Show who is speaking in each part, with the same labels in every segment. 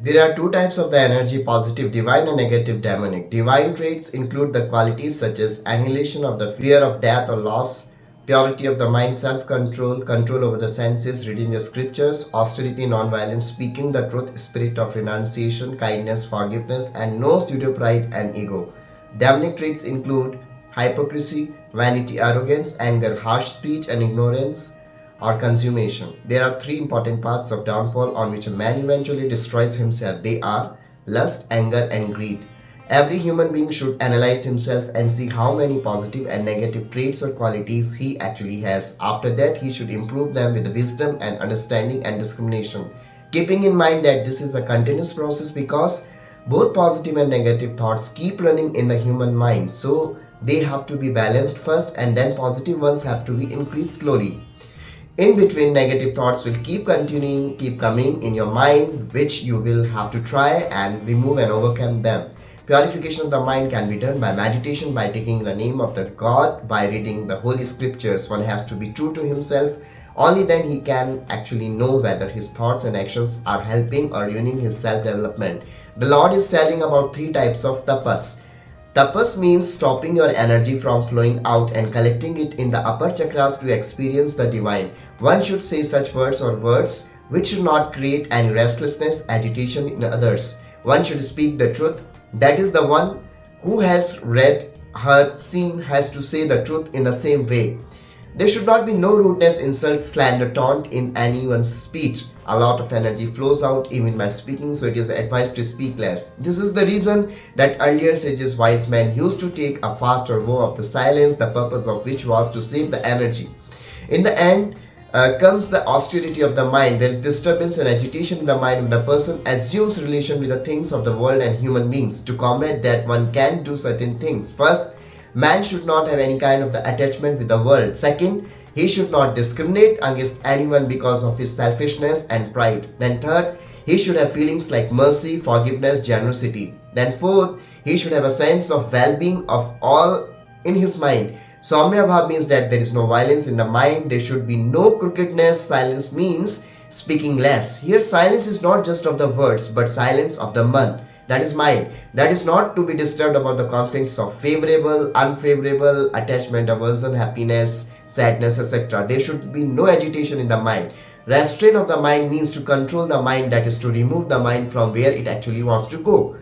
Speaker 1: There are two types of the energy: positive divine and negative demonic. Divine traits include the qualities such as annihilation of the fear of death or loss, purity of the mind, self control, control over the senses, reading the scriptures, austerity, non violence, speaking the truth, spirit of renunciation, kindness, forgiveness, and no pseudo pride and ego. Demonic traits include hypocrisy, vanity, arrogance, anger, harsh speech, and ignorance or consummation. There are three important paths of downfall on which a man eventually destroys himself. They are lust, anger, and greed. Every human being should analyze himself and see how many positive and negative traits or qualities he actually has. After that, he should improve them with wisdom and understanding and discrimination. Keeping in mind that this is a continuous process because both positive and negative thoughts keep running in the human mind. So they have to be balanced first and then positive ones have to be increased slowly. In between, negative thoughts will keep continuing, keep coming in your mind, which you will have to try and remove and overcome them. Purification of the mind can be done by meditation, by taking the name of the God, by reading the holy scriptures. One has to be true to himself. Only then he can actually know whether his thoughts and actions are helping or ruining his self-development. The Lord is telling about three types of tapas. Tapas means stopping your energy from flowing out and collecting it in the upper chakras to experience the divine. One should say such words which should not create any restlessness, agitation in others. One should speak the truth. That is, the one who has read, heard, seen has to say the truth in the same way. There should not be no rudeness, insult, slander, taunt in anyone's speech. A lot of energy flows out even by speaking, so it is advised to speak less. This is the reason that earlier sages, wise men used to take a fast or vow of the silence, the purpose of which was to save the energy. In the end, comes the austerity of the mind. There is disturbance and agitation in the mind when a person assumes relation with the things of the world and human beings. To combat that, one can do certain things. First, man should not have any kind of the attachment with the world. Second, he should not discriminate against anyone because of his selfishness and pride. Then third, he should have feelings like mercy, forgiveness, generosity. Then fourth, he should have a sense of well-being of all in his mind. Saumya bhav means that there is no violence in the mind. There should be no crookedness. Silence means speaking less. Here silence is not just of the words but silence of the man. That is mind. That is not to be disturbed about the conflicts of favorable, unfavorable, attachment, aversion, happiness, sadness, etc. There should be no agitation in the mind. Restraint of the mind means to control the mind, that is to remove the mind from where it actually wants to go,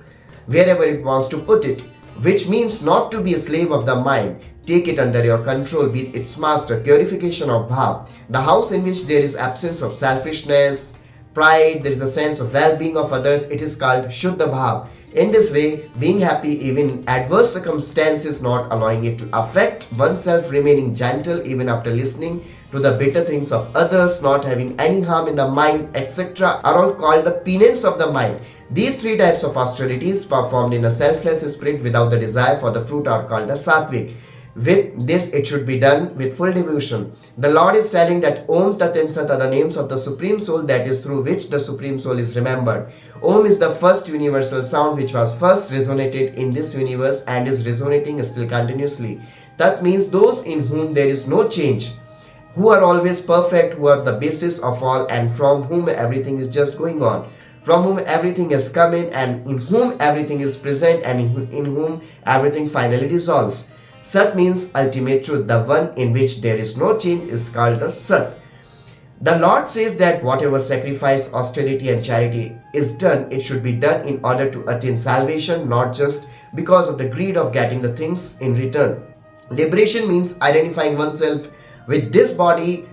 Speaker 1: wherever it wants to put it, which means not to be a slave of the mind. Take it under your control, be its master. Purification of bhav. The house in which there is absence of selfishness, pride, there is a sense of well-being of others, it is called Shuddha Bhav. In this way, being happy even in adverse circumstances, not allowing it to affect oneself, remaining gentle even after listening to the bitter things of others, not having any harm in the mind, etc., are all called the penance of the mind. These three types of austerities performed in a selfless spirit without the desire for the fruit are called the satwik. With this, it should be done with full devotion. The Lord is telling that Om Tat and Sat are the names of the Supreme Soul, that is through which the Supreme Soul is remembered. Om is the first universal sound which was first resonated in this universe and is resonating still continuously. That means those in whom there is no change, who are always perfect, who are the basis of all and from whom everything is just going on, from whom everything has come in and in whom everything is present and in whom everything finally dissolves. Sat means ultimate truth. The one in which there is no change is called the Sat. The Lord says that whatever sacrifice, austerity and charity is done, it should be done in order to attain salvation, not just because of the greed of getting the things in return. Liberation means identifying oneself with this body,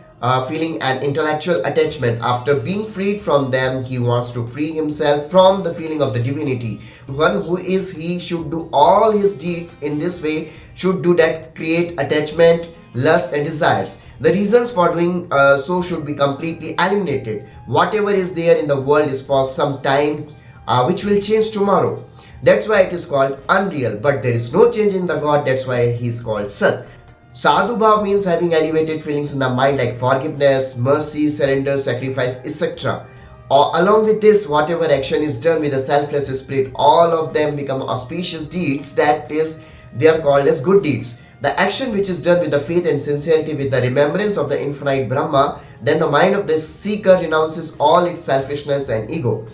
Speaker 1: feeling an intellectual attachment. After being freed from them, he wants to free himself from the feeling of the divinity. One who is he should do all his deeds in this way, should do that create attachment, lust and desires. The reasons for doing so should be completely eliminated. Whatever is there in the world is for some time, which will change tomorrow. That's why it is called unreal. But there is no change in the God. That's why he is called Sat. Sadhu Bhav means having elevated feelings in the mind like forgiveness, mercy, surrender, sacrifice, etc. Or along with this, whatever action is done with a selfless spirit, all of them become auspicious deeds. That is, they are called as good deeds. The action which is done with the faith and sincerity, with the remembrance of the infinite Brahma, then the mind of the seeker renounces all its selfishness and ego.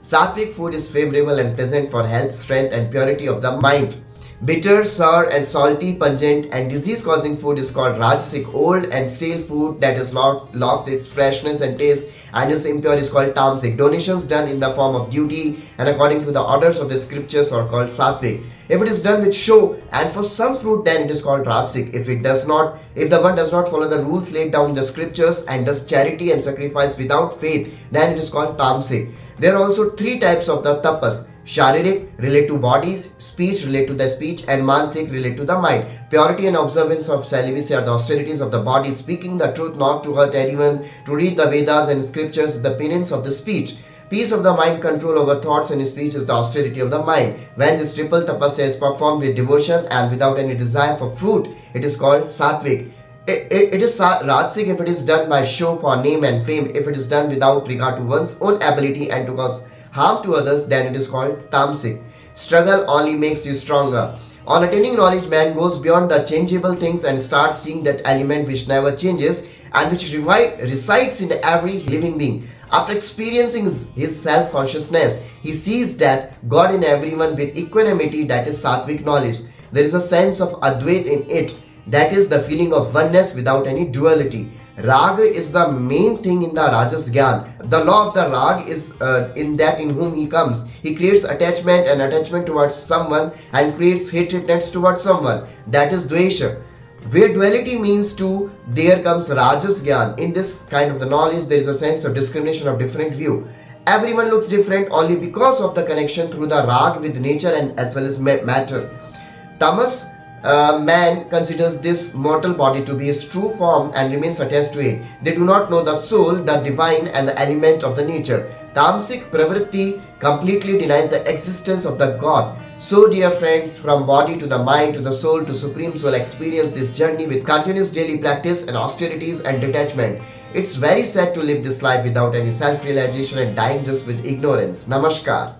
Speaker 1: Sattvic food is favorable and pleasant for health, strength, and purity of the mind. Bitter, sour, and salty, pungent, and disease-causing food is called Rajasic. Old and stale food that has lost its freshness and taste and is impure is called Tamasic. Donations done in the form of duty and according to the orders of the scriptures are called Sattvic. If it is done with show and for some fruit, then it is called Rajasic. If the one does not follow the rules laid down in the scriptures and does charity and sacrifice without faith, then it is called Tamasic. There are also three types of the tapas. Sharirik relate to bodies, speech relate to the speech, and mansik relate to the mind. Purity and observance of celibacy are the austerities of the body, speaking the truth, not to hurt anyone, to read the Vedas and scriptures, the penance of the speech. Peace of the mind, control over thoughts and speech is the austerity of the mind. When this triple tapasya is performed with devotion and without any desire for fruit, it is called sattvic. It is Rajasic if it is done by show for name and fame. If it is done without regard to one's own ability and to cause harm to others, then it is called Tamasic. Struggle only makes you stronger. On attaining knowledge, man goes beyond the changeable things and starts seeing that element which never changes and which resides in every living being. After experiencing his self-consciousness, he sees that God in everyone with equanimity, that is Sattvic knowledge. There is a sense of Advait in it, that is the feeling of oneness without any duality. Rag is the main thing in the Rajas Gyan. The law of the Rag is in that in whom he comes. He creates attachment towards someone and creates hatredness towards someone. That is Dvesha. Where duality means two, there comes Rajas Gyan. In this kind of the knowledge, there is a sense of discrimination of different view. Everyone looks different only because of the connection through the Rag with nature and as well as matter. Tamas man considers this mortal body to be his true form and remains attached to it. They do not know the soul, the divine, and the element of the nature. Tamasic pravritti completely denies the existence of the God. So, dear friends, from body to the mind to the soul to supreme soul, experience this journey with continuous daily practice and austerities and detachment. It's very sad to live this life without any self-realization and dying just with ignorance. Namaskar.